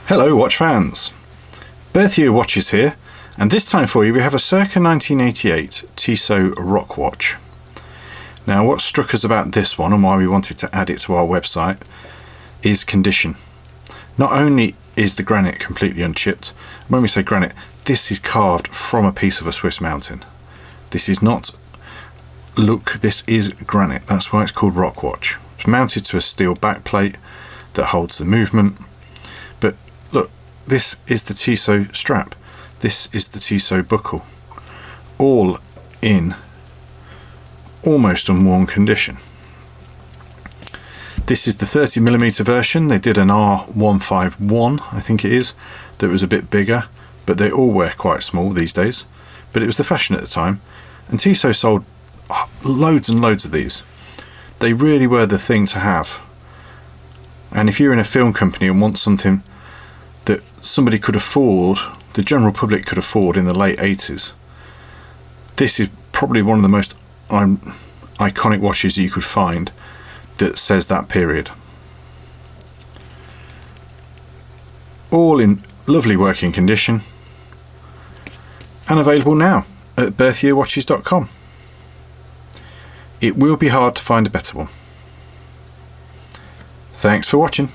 Hello watch fans, Berthier Watches here, and this time for you we have a circa 1988 Tissot Rockwatch. Now what struck us about this one and why we wanted to add it to our website is condition. Not only is the granite completely unchipped, when we say granite, this is carved from a piece of a Swiss mountain. This is not, look, this is granite, that's why it's called Rockwatch. It's mounted to a steel backplate that holds the movement. But look, this is the Tissot strap, this is the Tissot buckle, all in almost unworn condition. This is the 30mm version. They did an R151, I think it is, that was a bit bigger, but they all wear quite small these days. But it was the fashion at the time, and Tissot sold loads and loads of these. They really were the thing to have. And if you're in a film company and want something that somebody could afford, the general public could afford in the late 80s, this is probably one of the most iconic watches you could find that says that period. All in lovely working condition and available now at berthierwatches.com. It will be hard to find a better one. Thanks for watching.